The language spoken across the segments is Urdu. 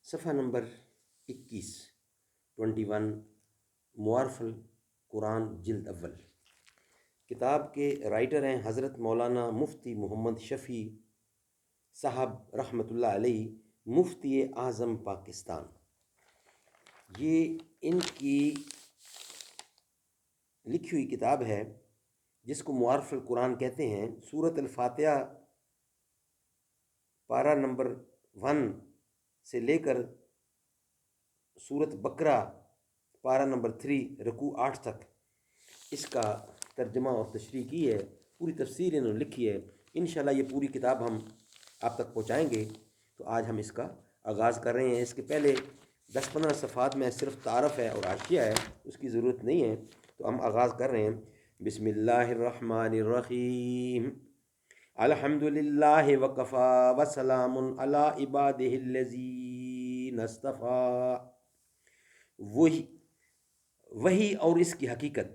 صفحہ نمبر 21 معارف القرآن جلد اول۔ کتاب کے رائٹر ہیں حضرت مولانا مفتی محمد شفیع صاحب رحمۃ اللہ علیہ، مفتی اعظم پاکستان۔ یہ ان کی لکھی ہوئی کتاب ہے جس کو معارف القرآن کہتے ہیں۔ سورۃ الفاتحہ پارہ نمبر 1 سے لے کر سورۃ بقرہ پارہ نمبر 3 رکوع 8 تک اس کا ترجمہ اور تشریح کی ہے، پوری تفسیر انہوں نے لکھی ہے۔ انشاءاللہ یہ پوری کتاب ہم آپ تک پہنچائیں گے۔ تو آج ہم اس کا آغاز کر رہے ہیں۔ اس کے پہلے 10-15 صفحات میں صرف تعارف ہے اور حاشیہ ہے، اس کی ضرورت نہیں ہے، تو ہم آغاز کر رہے ہیں۔ بسم اللہ الرحمن الرحیم، الحمد للہ وکفا وسلام علی عبادہ الذین اصطفیٰ۔ وہی اور اس کی حقیقت۔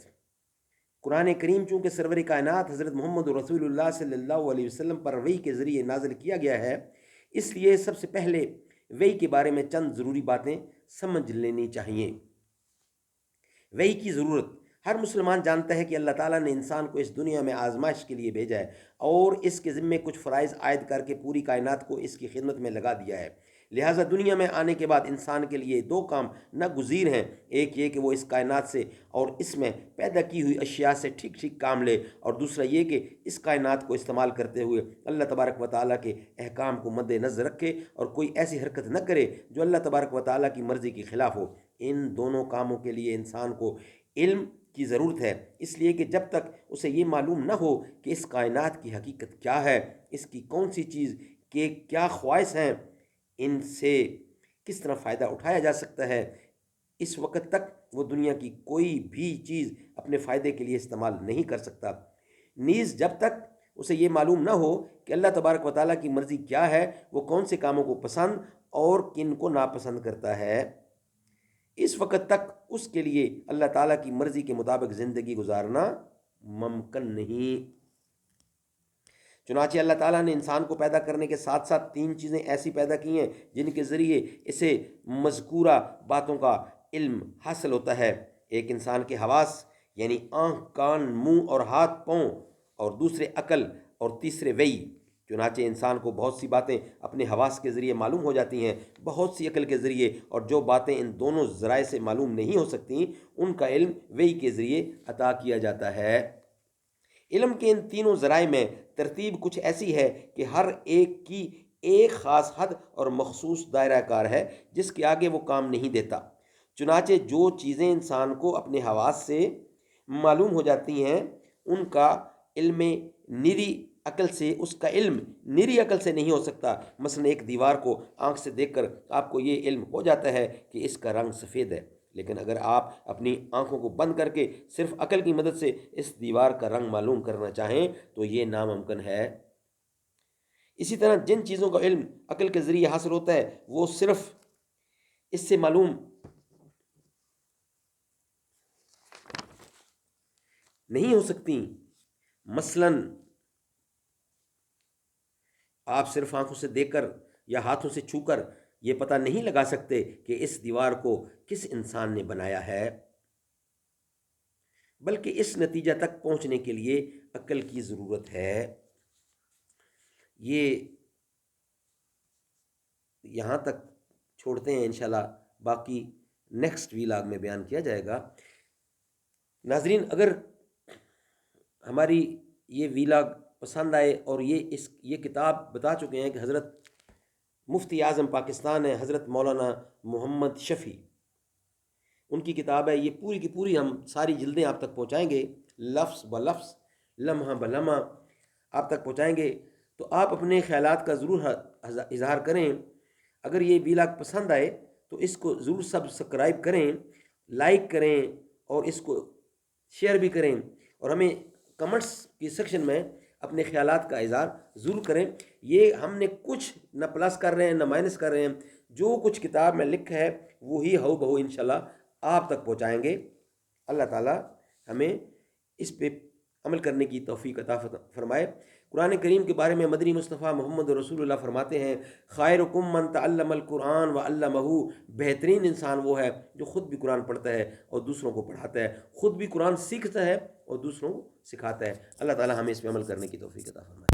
قرآن کریم چونکہ سرور کائنات حضرت محمد رسول اللہ صلی اللہ علیہ وسلم پر وحی کے ذریعے نازل کیا گیا ہے، اس لیے سب سے پہلے وحی کے بارے میں چند ضروری باتیں سمجھ لینی چاہیے۔ وحی کی ضرورت۔ ہر مسلمان جانتا ہے کہ اللہ تعالیٰ نے انسان کو اس دنیا میں آزمائش کے لیے بھیجا ہے اور اس کے ذمے کچھ فرائض عائد کر کے پوری کائنات کو اس کی خدمت میں لگا دیا ہے۔ لہٰذا دنیا میں آنے کے بعد انسان کے لیے 2 کام ناگزیر ہیں۔ ایک یہ کہ وہ اس کائنات سے اور اس میں پیدا کی ہوئی اشیاء سے ٹھیک کام لے، اور دوسرا یہ کہ اس کائنات کو استعمال کرتے ہوئے اللہ تبارک و تعالیٰ کے احکام کو مد نظر رکھے اور کوئی ایسی حرکت نہ کرے جو اللہ تبارک و تعالیٰ کی مرضی کے خلاف ہو۔ ان دونوں کاموں کے لیے انسان کو علم کی ضرورت ہے، اس لیے کہ جب تک اسے یہ معلوم نہ ہو کہ اس کائنات کی حقیقت کیا ہے، اس کی کون سی چیز کے کیا خواص ہیں، ان سے کس طرح فائدہ اٹھایا جا سکتا ہے، اس وقت تک وہ دنیا کی کوئی بھی چیز اپنے فائدے کے لیے استعمال نہیں کر سکتا۔ نیز جب تک اسے یہ معلوم نہ ہو کہ اللہ تبارک و تعالیٰ کی مرضی کیا ہے، وہ کون سے کاموں کو پسند اور کن کو ناپسند کرتا ہے، اس وقت تک اس کے لیے اللہ تعالیٰ کی مرضی کے مطابق زندگی گزارنا ممکن نہیں۔ چنانچہ اللہ تعالیٰ نے انسان کو پیدا کرنے کے ساتھ ساتھ 3 چیزیں ایسی پیدا کی ہیں جن کے ذریعے اسے مذکورہ باتوں کا علم حاصل ہوتا ہے۔ ایک انسان کے حواس یعنی آنکھ، کان، منہ اور ہاتھ پاؤں، اور دوسرے عقل، اور تیسرے وحی۔ چنانچہ انسان کو بہت سی باتیں اپنے حواس کے ذریعے معلوم ہو جاتی ہیں، بہت سی عقل کے ذریعے، اور جو باتیں ان دونوں ذرائع سے معلوم نہیں ہو سکتی ان کا علم وحی کے ذریعے عطا کیا جاتا ہے۔ علم کے ان تینوں ذرائع میں ترتیب کچھ ایسی ہے کہ ہر ایک کی ایک خاص حد اور مخصوص دائرہ کار ہے جس کے آگے وہ کام نہیں دیتا۔ چنانچہ جو چیزیں انسان کو اپنے حواس سے معلوم ہو جاتی ہیں ان کا علم نری عقل سے، اس کا علم نری عقل سے نہیں ہو سکتا۔ مثلا ایک دیوار کو آنکھ سے دیکھ کر آپ کو یہ علم ہو جاتا ہے کہ اس کا رنگ سفید ہے، لیکن اگر آپ اپنی آنکھوں کو بند کر کے صرف عقل کی مدد سے اس دیوار کا رنگ معلوم کرنا چاہیں تو یہ ناممکن ہے۔ اسی طرح جن چیزوں کا علم عقل کے ذریعے حاصل ہوتا ہے وہ صرف اس سے معلوم نہیں ہو سکتی۔ مثلاً آپ صرف آنکھوں سے دیکھ کر یا ہاتھوں سے چھو کر یہ پتہ نہیں لگا سکتے کہ اس دیوار کو کس انسان نے بنایا ہے، بلکہ اس نتیجہ تک پہنچنے کے لیے عقل کی ضرورت ہے۔ یہ یہاں تک چھوڑتے ہیں، انشاءاللہ باقی نیکسٹ ویلاگ میں بیان کیا جائے گا۔ ناظرین، اگر ہماری یہ ویلاگ پسند آئے اور یہ کتاب بتا چکے ہیں کہ حضرت مفتی اعظم پاکستان ہے حضرت مولانا محمد شفیع، ان کی کتاب ہے، یہ پوری کی پوری ہم ساری جلدیں آپ تک پہنچائیں گے، لفظ بلفظ، لمحہ بلمحہ آپ تک پہنچائیں گے۔ تو آپ اپنے خیالات کا ضرور اظہار کریں۔ اگر یہ ویلاگ پسند آئے تو اس کو ضرور سبسکرائب کریں، لائک کریں اور اس کو شیئر بھی کریں، اور ہمیں کمنٹس کی سیکشن میں اپنے خیالات کا اظہار ضرور کریں۔ یہ ہم نے کچھ نہ پلس کر رہے ہیں نہ مائنس کر رہے ہیں، جو کچھ کتاب میں لکھا ہے وہی ہو بہو انشاءاللہ آپ تک پہنچائیں گے۔ اللہ تعالیٰ ہمیں اس پہ عمل کرنے کی توفیق عطا فرمائے۔ قرآن کریم کے بارے میں مدنی مصطفیٰ محمد رسول اللہ فرماتے ہیں خیرکم من تعلم القرآن وعلمہ، بہترین انسان وہ ہے جو خود بھی قرآن پڑھتا ہے اور دوسروں کو پڑھاتا ہے، خود بھی قرآن سیکھتا ہے اور دوسروں کو سکھاتا ہے۔ اللہ تعالی ہمیں اس پہ عمل کرنے کی توفیق عطا فرمائے۔